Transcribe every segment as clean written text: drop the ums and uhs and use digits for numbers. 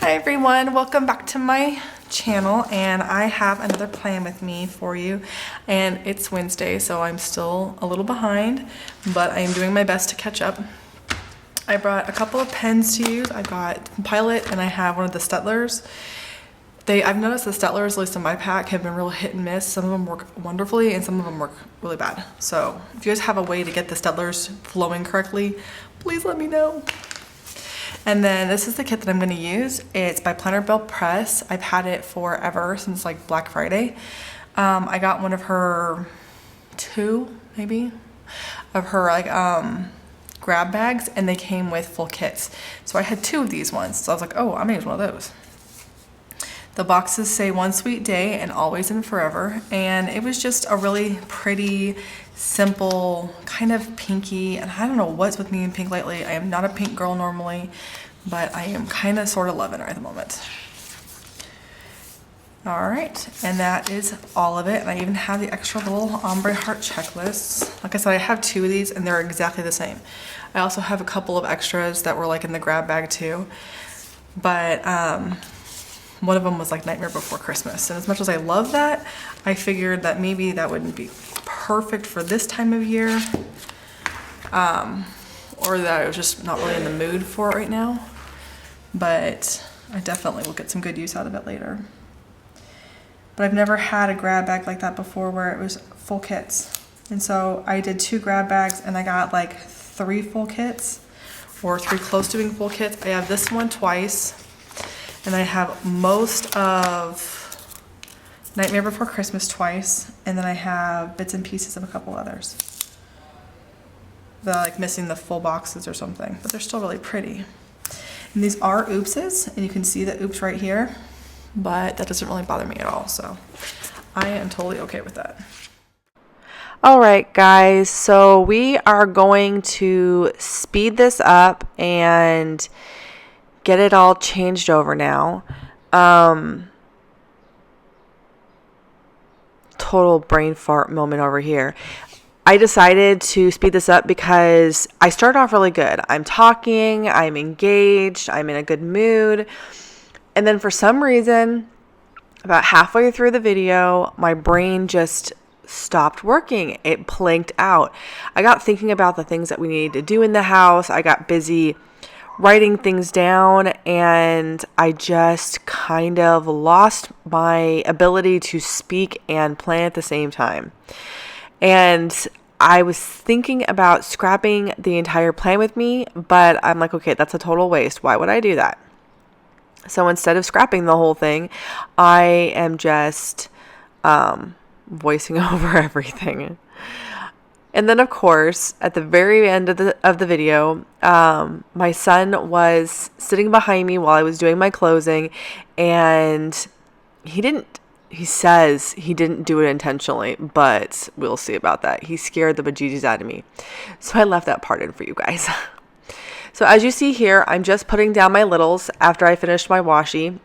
Hi everyone, welcome back to my channel, and I have another plan with me for you. And it's Wednesday, so I'm still a little behind, but I am doing my best to catch up. I brought a couple of pens to use. I got Pilot and I have one of the Stetlers. I've noticed the Stetlers, at least in my pack, have been real hit and miss. Some of them work wonderfully and some of them work really bad. So if you guys have a way to get the Stetlers flowing correctly, please let me know. And then this is the kit that I'm going to use. It's by Planner Belle Press. I've had it forever, since like Black Friday. I got one of her two, maybe, of her like grab bags, and they came with full kits. So I had two of these ones. So I was like, oh, I may use one of those. The boxes say One Sweet Day and Always and Forever. And it was just a really pretty, simple, kind of pinky. And I don't know what's with me in pink lately. I am not a pink girl normally, but I am kind of sort of loving it at the moment. All right, and that is all of it. And I even have the extra little ombre heart checklists. Like I said, I have two of these and they're exactly the same. I also have a couple of extras that were like in the grab bag too. But one of them was like Nightmare Before Christmas. And as much as I love that, I figured that maybe that wouldn't be perfect for this time of year. Or that I was just not really in the mood for it right now. But I definitely will get some good use out of it later. But I've never had a grab bag like that before where it was full kits. And so I did 2 grab bags and I got like 3 full kits, or 3 close to being full kits. I have this one twice. And I have most of Nightmare Before Christmas twice, and then I have bits and pieces of a couple others. They're like missing the full boxes or something, but they're still really pretty. And these are oopses, and you can see the oops right here, but that doesn't really bother me at all, so I am totally okay with that. All right, guys, so we are going to speed this up and get it all changed over now. Total brain fart moment over here. I decided to speed this up because I started off really good. I'm talking, I'm engaged, I'm in a good mood. And then for some reason, about halfway through the video, my brain just stopped working. It blanked out. I got thinking about the things that we needed to do in the house. I got busy writing things down, and I just kind of lost my ability to speak and plan at the same time. And I was thinking about scrapping the entire plan with me, but I'm like, okay, that's a total waste. Why would I do that? So instead of scrapping the whole thing, I am just voicing over everything. And then, of course, at the very end of the video, my son was sitting behind me while I was doing my closing, and he says he didn't do it intentionally, but we'll see about that. He scared the bejesus out of me. So I left that part in for you guys. So as you see here, I'm just putting down my littles after I finished my washi.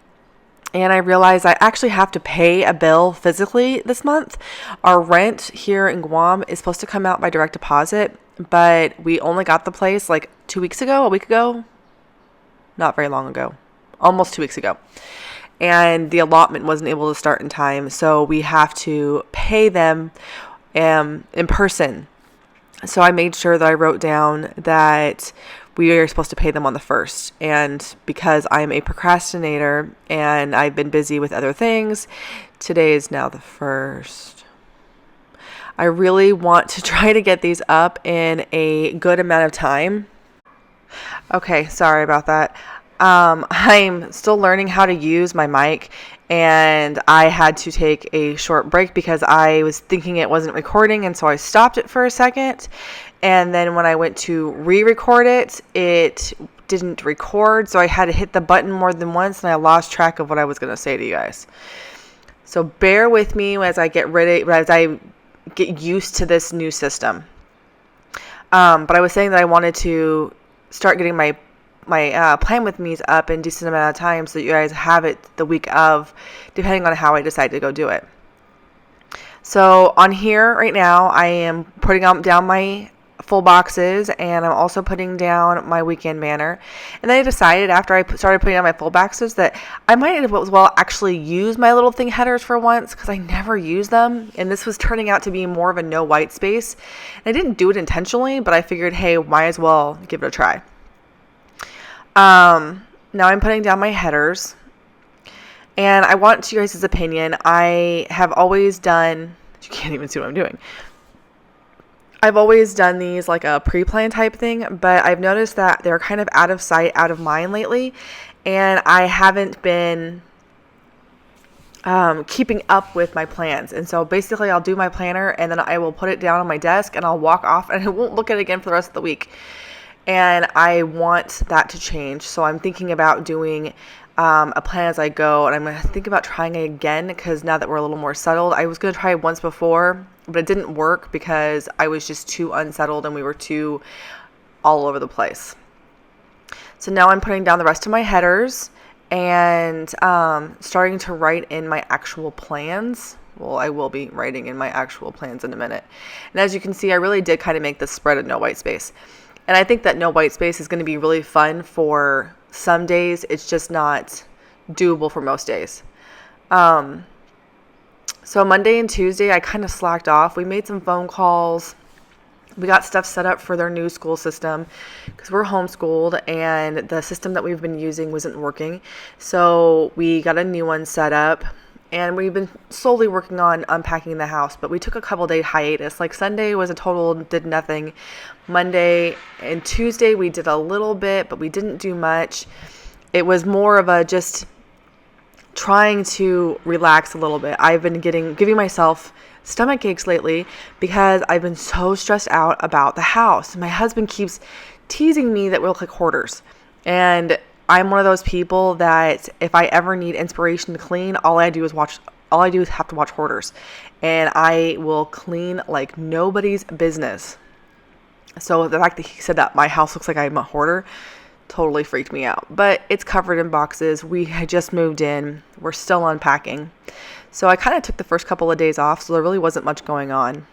And I realized I actually have to pay a bill physically this month. Our rent here in Guam is supposed to come out by direct deposit, but we only got the place like a week ago, not very long ago, almost 2 weeks ago. And the allotment wasn't able to start in time, so we have to pay them in person. So I made sure that I wrote down that we are supposed to pay them on the 1st. And because I'm a procrastinator and I've been busy with other things, today is now the 1st. I really want to try to get these up in a good amount of time. Okay, sorry about that. I'm still learning how to use my mic, and I had to take a short break because I was thinking it wasn't recording, and so I stopped it for a second. And then when I went to re-record it, it didn't record, so I had to hit the button more than once, and I lost track of what I was going to say to you guys. So bear with me as I get used to this new system. But I was saying that I wanted to start getting my plan with me's up in a decent amount of time so that you guys have it the week of, depending on how I decide to go do it. So on here right now, I am putting down my full boxes, and I'm also putting down my weekend banner. And then I decided after I started putting down my full boxes that I might as well actually use my little thing headers for once, because I never use them, and this was turning out to be more of a no white space. And I didn't do it intentionally, but I figured, hey, might as well give it a try. Now I'm putting down my headers, and I want you guys' opinion. I have always done, you can't even see what I'm doing. I've always done these like a pre-plan type thing, but I've noticed that they're kind of out of sight, out of mind lately, and I haven't been keeping up with my plans. And so basically I'll do my planner, and then I will put it down on my desk, and I'll walk off, and I won't look at it again for the rest of the week. And I want that to change. So I'm thinking about doing a plan as I go, and I'm going to think about trying it again, because now that we're a little more settled, I was going to try it once before, but it didn't work because I was just too unsettled and we were too all over the place. So now I'm putting down the rest of my headers and starting to write in my actual plans. Well, I will be writing in my actual plans in a minute. And as you can see, I really did kind of make this spread of no white space. And I think that no white space is going to be really fun for some days. It's just not doable for most days. So Monday and Tuesday, I kind of slacked off. We made some phone calls. We got stuff set up for their new school system because we're homeschooled and the system that we've been using wasn't working. So we got a new one set up, and we've been slowly working on unpacking the house, but we took a couple day hiatus. Like Sunday was a total did nothing. Monday and Tuesday we did a little bit, but we didn't do much. It was more of a just trying to relax a little bit. I've been giving myself stomach aches lately because I've been so stressed out about the house. My husband keeps teasing me that we look like hoarders. And I'm one of those people that if I ever need inspiration to clean, all I do is have to watch Hoarders. And I will clean like nobody's business. So the fact that he said that my house looks like I'm a hoarder totally freaked me out. But it's covered in boxes. We had just moved in. We're still unpacking. So I kind of took the first couple of days off, so there really wasn't much going on.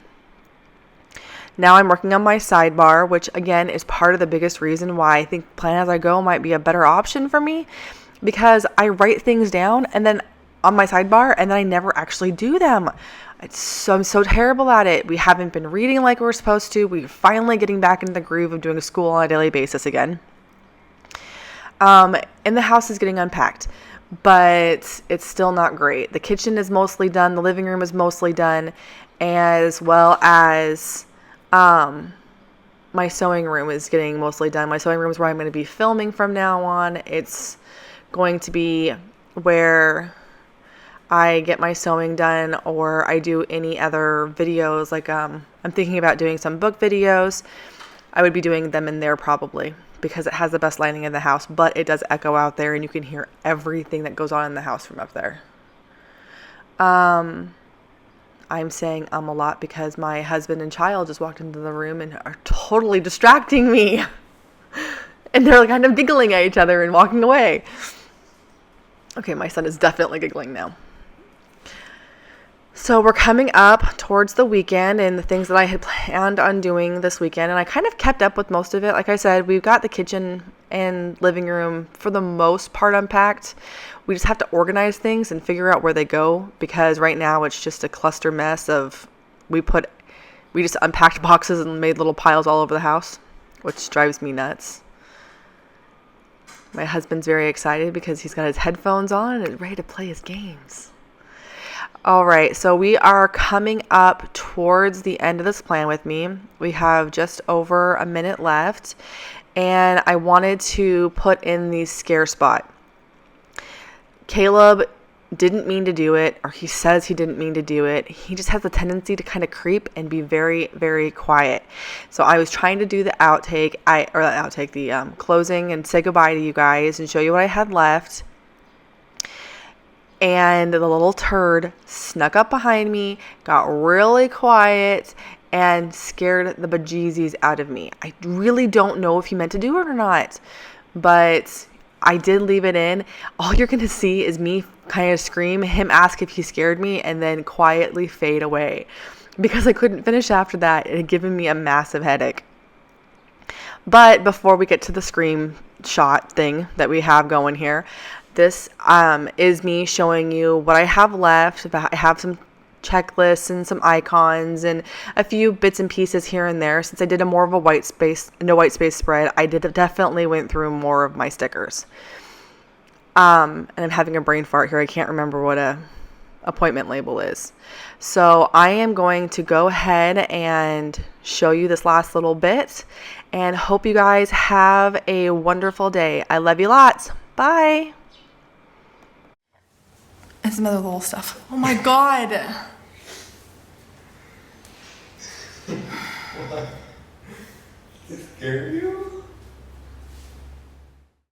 Now I'm working on my sidebar, which again is part of the biggest reason why I think Plan As I Go might be a better option for me, because I write things down and then on my sidebar and then I never actually do them. I'm so terrible at it. We haven't been reading like we're supposed to. We're finally getting back into the groove of doing school on a daily basis again. And the house is getting unpacked, but it's still not great. The kitchen is mostly done. The living room is mostly done, as well as my sewing room is getting mostly done. My sewing room is where I'm going to be filming from now on. It's going to be where I get my sewing done, or I do any other videos. Like I'm thinking about doing some book videos. I would be doing them in there probably, because it has the best lighting in the house, but it does echo out there and you can hear everything that goes on in the house from up there. I'm saying a lot because my husband and child just walked into the room and are totally distracting me. And they're kind of giggling at each other and walking away. Okay, my son is definitely giggling now. So we're coming up towards the weekend and the things that I had planned on doing this weekend, and I kind of kept up with most of it. Like I said, we've got the kitchen and living room for the most part unpacked. We just have to organize things and figure out where they go, because right now it's just a cluster mess of we just unpacked boxes and made little piles all over the house, which drives me nuts. My husband's very excited because he's got his headphones on and is ready to play his games. All right, so we are coming up towards the end of this plan with me. We have just over a minute left, and I wanted to put in the scare spot. Caleb didn't mean to do it, or he says he didn't mean to do it. He just has a tendency to kind of creep and be very, very quiet. So I was trying to do the the closing and say goodbye to you guys and show you what I had left. And the little turd snuck up behind me, got really quiet, and scared the bejesus out of me. I really don't know if he meant to do it or not, but I did leave it in. All you're going to see is me kind of scream, him ask if he scared me, and then quietly fade away, because I couldn't finish after that. It had given me a massive headache. But before we get to the screenshot thing that we have going here, this is me showing you what I have left. I have some checklists and some icons and a few bits and pieces here and there. Since I did no white space spread, I definitely went through more of my stickers. And I'm having a brain fart here. I can't remember what a appointment label is. So I am going to go ahead and show you this last little bit and hope you guys have a wonderful day. I love you lots. Bye. And some other little stuff. Oh my God. What? Did it scare you?